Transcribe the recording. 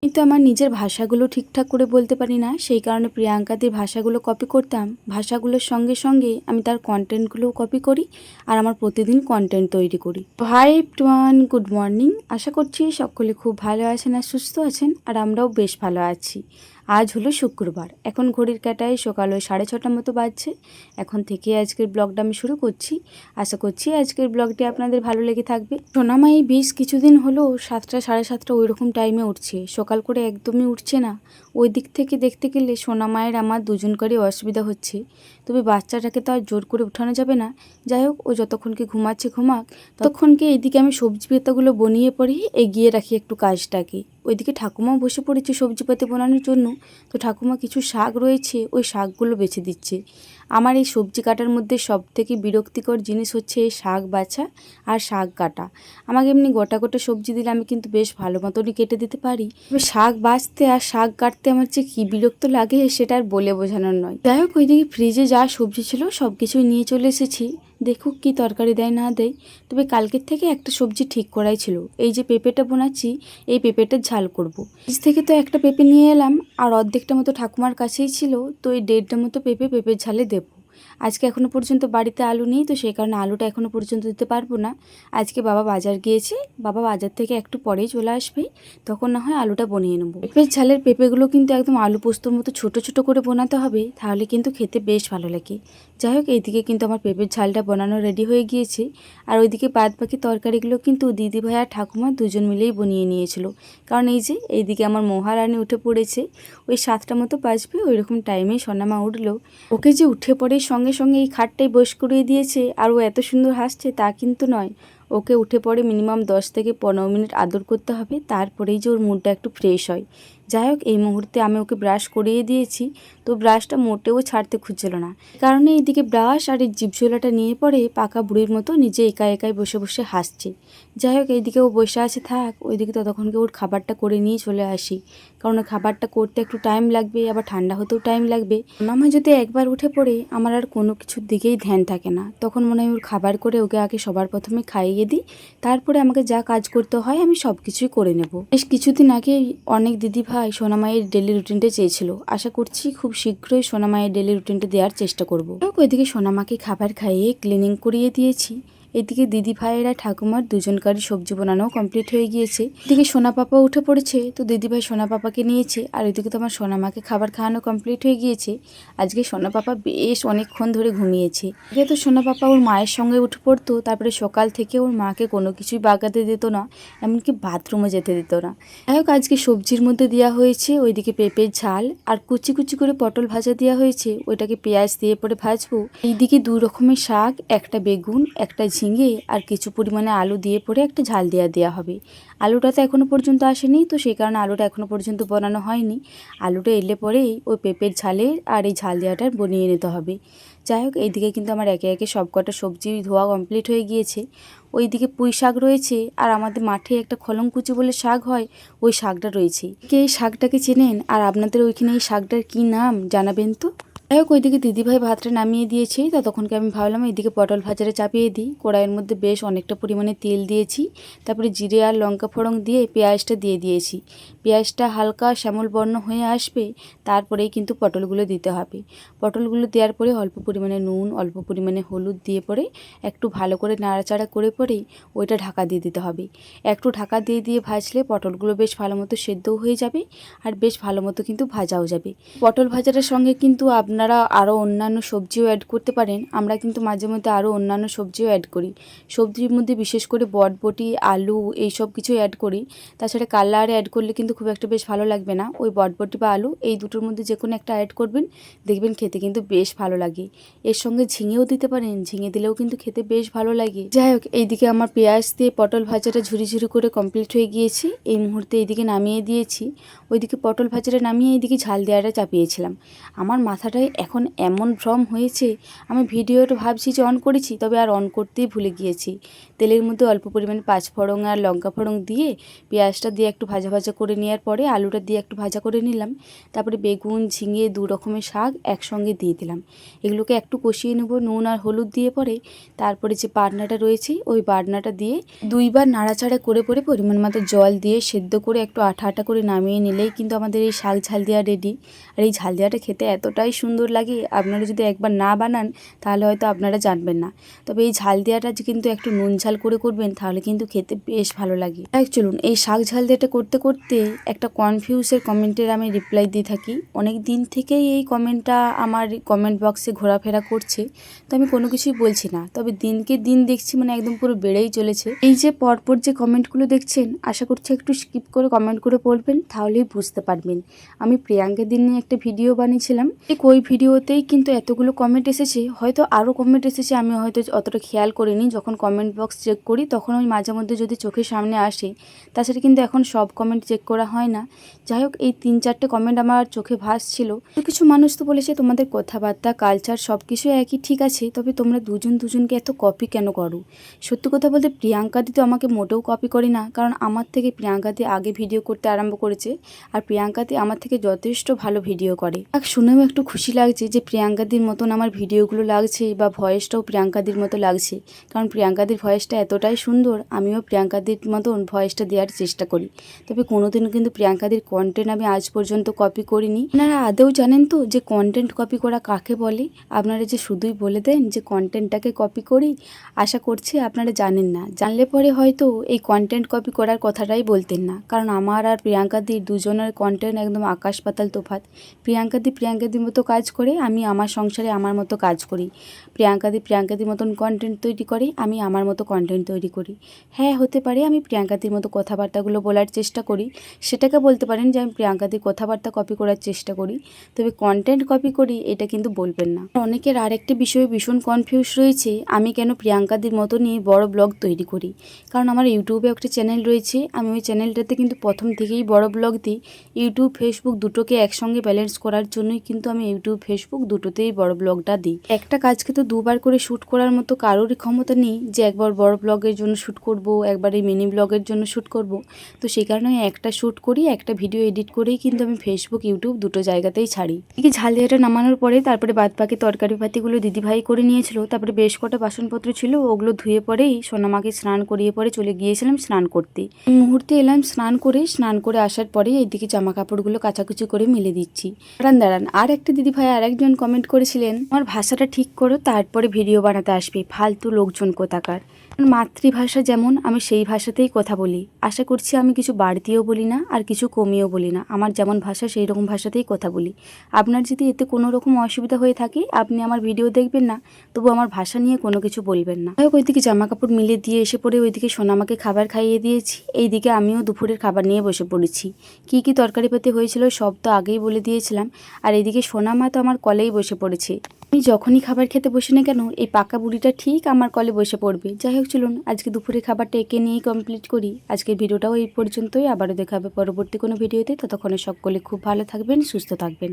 কিন্তু আমার নিজের ভাষাগুলো ঠিকঠাক করে বলতে পারি না, সেই কারণে প্রিয়াঙ্কাদের ভাষাগুলো কপি করতাম। ভাষাগুলোর সঙ্গে সঙ্গে আমি তার কন্টেন্টগুলোও কপি করি আর আমার প্রতিদিন কন্টেন্ট তৈরি করি। Hi everyone, good morning. আশা করছি সকলে খুব ভালো আছেন আর সুস্থ আছেন, আর আমরাও বেশ ভালো আছি। আজ হলো শুক্রবার, এখন ঘড়ির কাঁটায় সকাল 6:30 মতো বাজছে। এখন থেকে আজকের ব্লগটা আমি শুরু করছি। আশা করছি আজকের ব্লগটি আপনাদের ভালো লেগে থাকবে। সোনামাই বেশ কিছুদিন হলো 7টা 7:30 ওই রকম টাইমে উঠছে, সকাল করে একদমই উঠছে না। ওই দিক থেকে দেখতে গেলে সোনামায়ের আমার দুজনকারই অসুবিধা হচ্ছে, তবে বাচ্চাটাকে তো আর জোর করে উঠানো যাবে না। যাই হোক, ও যতক্ষণকে ঘুমাচ্ছে ঘুমাক, ততক্ষণকে এইদিকে আমি সবজি পাতাগুলো বনিয়ে পরে এগিয়ে রাখি একটু কাজটাকে। ওইদিকে ঠাকুমাও বসে পড়েছে সবজি পাতি বানানোর জন্য। তো ঠাকুমা কিছু শাক রয়েছে, ওই শাকগুলো বেছে দিচ্ছে। আমার এই সবজি কাটার মধ্যে সবথেকে বিরক্তিকর জিনিস হচ্ছে এই শাক বাছা আর শাক কাটা। আমাকে এমনি গোটা গোটা সবজি দিলে আমি কিন্তু বেশ ভালো মতনই কেটে দিতে পারি, তবে শাক বাছতে আর শাক কাটতে আমার যে কী বিরক্ত লাগে সেটা আর বলে বোঝানোর নয়। যাই হোক, ওইদিকে ফ্রিজে যা সবজি ছিল সব কিছুই নিয়ে চলে এসেছি। দেখুক কি তরকারি দেয় না দেয়, তবে কালকের থেকে একটা সবজি ঠিক করাই ছিল। এই যে পেঁপেটা বোনাচ্ছি, এই পেঁপেটার ঝাল করব। ফ্রিজ থেকে তো একটা পেঁপে নিয়ে এলাম, আর অর্ধেকটা মতো ঠাকুমার কাছেই ছিল, তো এই 1.5টা মতো পেঁপের ঝালে দেবো। আজকে এখনও পর্যন্ত বাড়িতে আলু নেই, তো সেই কারণে আলুটা এখনও পর্যন্ত দিতে পারবো না। আজকে বাবা বাজার গিয়েছে, বাবা বাজার থেকে একটু পরেই চলে আসবে, তখন না হয় আলুটা বনিয়ে নেবো। পেঁপের ঝালের পেঁপেগুলো কিন্তু একদম আলু পোস্তর মতো ছোট ছোট করে বানাতে হবে, তাহলে কিন্তু খেতে বেশ ভালো লাগে। যাই হোক, এইদিকে কিন্তু আমার পেঁপের ঝালটা বানানো রেডি হয়ে গিয়েছে, আর ওইদিকে বাদ বাকি তরকারিগুলো কিন্তু দিদিভাই আর ঠাকুমা দুজন মিলেই বনিয়ে নিয়েছিল। কারণ এই যে এইদিকে আমার মহারানী উঠে পড়েছে, ওই 7টা মতো বাজবে ওই রকম টাইমেই সোনামা উঠলো। ওকে যে উঠে পড়ে সঙ্গে সঙ্গে এই খাটটাই বয়স করিয়ে দিয়েছে আর ও এত সুন্দর হাসছে তা কিন্তু নয়। ওকে উঠে পড়ে মিনিমাম 10 থেকে 15 মিনিট আদর করতে হবে, তারপরেই যে ওর মুডটা একটু ফ্রেশ হয়। যাই হোক, এই মুহূর্তে আমি ওকে ব্রাশ করিয়ে দিয়েছি, তো ব্রাশটা মোটেও ছাড়তে খুঁজছিল না। কারণে এইদিকে ব্রাশ আর এই জিভঝোলাটা নিয়ে পড়ে পাকা বুড়ির মতো নিজে একা একাই বসে বসে হাসছে। যাই হোক, এইদিকে ও বসে আছে থাক, ওইদিকে ততক্ষণকে ওর খাবারটা করে নিয়ে চলে আসি, কারণ খাবারটা করতে একটু টাইম লাগবে, আবার ঠান্ডা হতেও টাইম লাগবে। আমার যদি একবার উঠে পড়ে আমার আর কোনো কিছুর দিকেই ধ্যান থাকে না, তখন মনে হয় ওর খাবার করে ওকে আগে সবার প্রথমে খাইয়ে দিই, তারপরে আমাকে যা কাজ করতে হয় আমি সব কিছুই করে নেব। বেশ কিছুদিন আগেই অনেক দিদিভাই সোনামায়ের ডেলি রুটিনটা চেয়েছিল, আশা করছি খুব শীঘ্রই সোনামায়ের ডেলি রুটিনটা দেওয়ার চেষ্টা করব। ওইদিকে সোনামাকে খাবার খাইয়ে ক্লিনিং করিয়ে দিয়েছি। এদিকে দিদি ভাইয়েরা ঠাকুমার দুজনকারই সবজি বানানো কমপ্লিট হয়ে গিয়েছে। এদিকে সোনা পাপা উঠে পড়েছে, তো দিদি ভাই সোনা পাপাকে নিয়েছে, আর ওইদিকে তো আমার সোনামাকে খাবার খাওয়ানো কমপ্লিট হয়ে গিয়েছে। আজকে সোনা পাপা বেশ অনেকক্ষণ ধরে ঘুমিয়েছে। আগে তো সোনা পাপা ওর মায়ের সঙ্গে উঠে পড়তো, তারপরে সকাল থেকে ওর মাকে কোনো কিছুই বাগাতে দিত না, এমনকি বাথরুমে যেতে দিত না। যাই হোক, আজকে সবজির মধ্যে দেওয়া হয়েছে ওইদিকে পেঁপের ঝাল, আর কুচি কুচি করে পটল ভাজা দেওয়া হয়েছে, ওইটাকে পেঁয়াজ দিয়ে পরে ভাজবো। এইদিকে 2 রকমের শাক, একটা বেগুন, একটা ঝিঙে আর কিছু পরিমাণে আলু দিয়ে পরে একটা ঝাল দেওয়া হবে। আলুটা তো এখনও পর্যন্ত আসেনি, তো সেই কারণে আলুটা এখনও পর্যন্ত বানানো হয়নি। আলুটা এলে পরেই ওই পেঁপের ঝালের আর এই ঝাল দেওয়াটা বনিয়ে নিতে হবে। যাই হোক, এইদিকে কিন্তু আমার একে একে সব কটা সবজি ধোয়া কমপ্লিট হয়ে গিয়েছে। ওইদিকে পুঁই শাক রয়েছে, আর আমাদের মাঠে একটা খলমকুচি বলে শাক হয়, ওই শাকটা রয়েছে। কে এই শাকটাকে চেনেন, আর আপনাদের ওইখানে এই শাকটার কী নাম জানাবেন তো। যাই হোক, ওইদিকে দিদিভাই ভাতটা নামিয়ে দিয়েছি, ততক্ষণকে আমি ভাবলাম এইদিকে পটল ভাজাটা চাপিয়ে দিই। কড়াইয়ের মধ্যে বেশ অনেকটা পরিমাণে তেল দিয়েছি, তারপরে জিরে আর লঙ্কা ফোড়ন দিয়ে পেঁয়াজটা দিয়ে দিয়েছি। পেঁয়াজটা হালকা শ্যামল বর্ণ হয়ে আসবে, তারপরেই কিন্তু পটলগুলো দিতে হবে। পটলগুলো দেওয়ার পরে অল্প পরিমাণে নুন, অল্প পরিমাণে হলুদ দিয়ে পরে একটু ভালো করে নাড়াচাড়া করে পরেই ওইটা ঢাকা দিয়ে দিতে হবে। একটু ঢাকা দিয়ে দিয়ে ভাজলে পটলগুলো বেশ ভালো মতো সেদ্ধও হয়ে যাবে, আর বেশ ভালো মতো কিন্তু ভাজাও যাবে। পটল ভাজাটার সঙ্গে কিন্তু আপনারা আরও অন্যান্য সবজিও অ্যাড করতে পারেন, আমরা কিন্তু মাঝে মধ্যে আরও অন্যান্য সবজিও অ্যাড করি। সবজির মধ্যে বিশেষ করে বটবটি, আলু এইসব কিছু অ্যাড করি। তাছাড়া কালার অ্যাড করলে কিন্তু খুব একটা বেশ ভালো লাগবে না। ওই বটবটি বা আলু এই দুটোর মধ্যে যে কোনো একটা অ্যাড করবেন, দেখবেন খেতে কিন্তু বেশ ভালো লাগে। এর সঙ্গে ঝিঙেও দিতে পারেন, ঝিঙে দিলেও কিন্তু খেতে বেশ ভালো লাগে। যাই হোক, এইদিকে আমার পেঁয়াজ দিয়ে পটল ভাজাটা ঝুরি ঝুরি করে কমপ্লিট হয়ে গিয়েছে। এই মুহূর্তে এইদিকে নামিয়ে দিয়েছি। ওইদিকে পটল ভাজাটা নামিয়ে এইদিকে ঝাল দেওয়াটা চাপিয়েছিলাম। আমার মাথাটাই ক্যামেরায় এখন এমন ভ্রম হয়েছে, আমি ভিডিওটা ভাবছি যে অন করেছি, তবে আর অন করতেই ভুলে গিয়েছি। তেলের মধ্যে অল্প পরিমাণে পাঁচফোড়ন আর লঙ্কা ফোড়ন দিয়ে পেঁয়াজটা দিয়ে একটু ভাজা ভাজা করে নেওয়ার পরে আলুটা দিয়ে একটু ভাজা করে নিলাম। তারপরে বেগুন, ঝিঙে, 2 রকমের শাক একসঙ্গে দিয়ে দিলাম। এগুলোকে একটু কষিয়ে নেব নুন আর হলুদ দিয়ে। পরে তারপরে যে বাটনাটা রয়েছে ওই বাটনাটা দিয়ে 2বার নাড়াচাড়া করে পরিমাণ মতো জল দিয়ে সেদ্ধ করে একটু আঠা আঠা করে নামিয়ে নিলেই কিন্তু আমাদের এই শাক ঝাল দেওয়া রেডি। আর এই ঝাল দেওয়াটা খেতে এতটাই সুন্দর লাগে, আপনারা যদি একবার না বানান তাহলে হয়তো আপনারা জানবেন না। তবে এই ঝাল দেওয়াটা কিন্তু একটু নুন ঝাল করে করবেন, তাহলে কিন্তু খেতে বেশ ভালো লাগে। চলুন এই শাক ঝাল দেওয়াটা করতে করতে একটা কনফিউজের কমেন্টের আমি রিপ্লাই দিয়ে থাকি। অনেক দিন থেকেই এই কমেন্টটা আমার কমেন্ট বক্সে ঘোরাফেরা করছে, তো আমি কোনো কিছুই বলছি না। তবে দিনকে দিন দেখছি মানে একদম পুরো বেড়েই চলেছে। এই যে পরপর যে কমেন্টগুলো দেখছেন, আশা করছি একটু স্কিপ করে কমেন্ট করে পড়বেন, তাহলেই বুঝতে পারবেন। আমি প্রিয়াঙ্কা দিন নিয়ে একটা ভিডিও বানিয়েছিলাম, ঠিক ওই ভিডিওতেই কিন্তু এতগুলো কমেন্ট এসেছে। হয়তো আরও কমেন্ট এসেছে, আমি হয়তো অতটা খেয়াল করিনি। যখন কমেন্ট বক্স চেক করি তখন ওই মাঝে মধ্যে যদি চোখের সামনে আসে, তাছাড়া কিন্তু এখন সব কমেন্ট চেক করা হয় না। যাই হোক, এই 3-4টে কমেন্ট আমার চোখে ভাসছিল। কিছু মানুষ তো বলেছে তোমাদের কথাবার্তা, কালচার সব কিছু একই, ঠিক আছে, তবে তোমরা দুজনকে এত কপি কেন করো? সত্যি কথা বলতে প্রিয়াঙ্কা দি তো আমাকে মোটেও কপি করে না, কারণ আমার থেকে প্রিয়াঙ্কা দি আগে ভিডিও করতে আরম্ভ করেছে। আর প্রিয়াঙ্কা দি আমার থেকে যথেষ্ট ভালো ভিডিও করে। শুনেও একটু খুশি লাগছে যে প্রিয়াঙ্কা দির মতন আমার ভিডিওগুলো লাগছে, বা ভয়েসটাও প্রিয়াঙ্কা দির মতো লাগছে। কারণ প্রিয়াঙ্কা দির ভয়েসটা এতটাই সুন্দর, আমিও প্রিয়াঙ্কা দির মতন ভয়েসটা দেওয়ার চেষ্টা করি। তবে কোনোদিনও কিন্তু প্রিয়াঙ্কা দির কন্টেন্ট আমি আজ পর্যন্ত কপি করিনি। আপনারা আদৌ জানেন তো যে কন্টেন্ট কপি করা কাকে বলে? আপনারা যে শুধুই বলে দেন যে কন্টেন্টটাকে কপি করি, আশা করছি আপনারা জানেন না। জানলে পরে হয়তো এই কন্টেন্ট কপি করার কথাটাই বলতেন না। কারণ আমার আর প্রিয়াঙ্কা দির দুজনের কন্টেন্ট একদম আকাশ পাতাল তফাৎ। প্রিয়াঙ্কা দির মতো কাজ করে, আমি আমার সংসারে আমার মতো কাজ করি। প্রিয়াঙ্কা দির মতন কন্টেন্ট তৈরি করে, আমি আমার মতো কন্টেন্ট তৈরি করি। হ্যাঁ, হতে পারে আমি প্রিয়াঙ্কা দির মতো কথাবার্তাগুলো বলার চেষ্টা করি, সেটাকে বলতে পারেন যে আমি প্রিয়াঙ্কা দির কথাবার্তা কপি করার চেষ্টা করি। তবে কন্টেন্ট কপি করি এটা কিন্তু বলবেন না। অনেকের আরেকটি বিষয়ে ভীষণ কনফিউজ রয়েছে, আমি কেন প্রিয়াঙ্কা দির মতনই বড় ব্লগ তৈরি করি। কারণ আমার ইউটিউবে একটা চ্যানেল রয়েছে, আমি ওই চ্যানেলটাতে কিন্তু প্রথম থেকেই বড় ব্লগ দিই। ইউটিউব ফেসবুক দুটোকে একসঙ্গে ব্যালেন্স করার জন্যই কিন্তু আমি ইউটিউব ফেসবুক দুটোতেই বড় ব্লগটা দিই। একটা কাজকে তো 2বার করে শ্যুট করার মতো কারোরই ক্ষমতা নেই যে একবার বড় ব্লগের জন্য শ্যুট করব, একবার এই মিনি ব্লগের জন্য শ্যুট করব। তো সেই কারণে একটা শ্যুট করি, একটা ভিডিও এডিট করেই কিন্তু আমি ফেসবুক ইউটিউব দুটো জায়গাতেই ছাড়ি। এই ঝাল দেওয়াটা নামানোর পরে তারপরে বাদবাকি তরকারি পাতিগুলো দিদিভাই করে নিয়েছিল। তারপরে বেশ কটা বাসনপত্র ছিল, ওগুলো ধুয়ে পরেই সোনামাকে স্নান করিয়ে পরে চলে গিয়েছিলাম স্নান করতে। এই মুহূর্তে এলাম স্নান করে আসার পরে এইদিকে জামা কাপড়গুলো কাচাকুচি করে মেলে দিচ্ছি। দাঁড়ান, আর একটা দিদিভাই আর একজন কমেন্ট করেছিলেন, আমার ভাষাটা ঠিক করো তারপরে ভিডিও বানাতে আসবে, ফালতু লোকজন কোথাকার। মাতৃভাষা যেমন, আমি সেই ভাষাতেই কথা বলি। আশা করছি আমি কিছু বাড়তিও বলি না আর কিছু কমিয়েও বলি না, আমার যেমন ভাষা সেই রকম ভাষাতেই কথা বলি। আপনার যদি এতে কোনো রকম অসুবিধা হয়ে থাকে, আপনি আমার ভিডিও দেখবেন না, তবু আমার ভাষা নিয়ে কোনো কিছু বলবেন না। যাই হোক, ওইদিকে জামা কাপড় মিলে দিয়ে এসে পরে ওইদিকে সোনামাকে খাবার খাইয়ে দিয়েছি। এইদিকে আমিও দুপুরের খাবার নিয়ে বসে পড়েছি। কি কি তরকারিপাতি হয়েছিল সব তো আগেই বলে দিয়েছিলাম। আর এইদিকে সোনামা তো আমার কলেই বসে পড়েছে। আমি যখনই খাবার খেতে বসি না কেন, এই পাকা বুড়িটা ঠিক আমার কলে বসে পড়বে। যাই হোক, চলুন আজকে দুপুরের খাবারটা একে নিয়েই কমপ্লিট করি। আজকের ভিডিওটাও এই পর্যন্তই, আবারও দেখা হবে পরবর্তী কোনো ভিডিওতে। ততক্ষণে সকলে খুব ভালো থাকবেন, সুস্থ থাকবেন।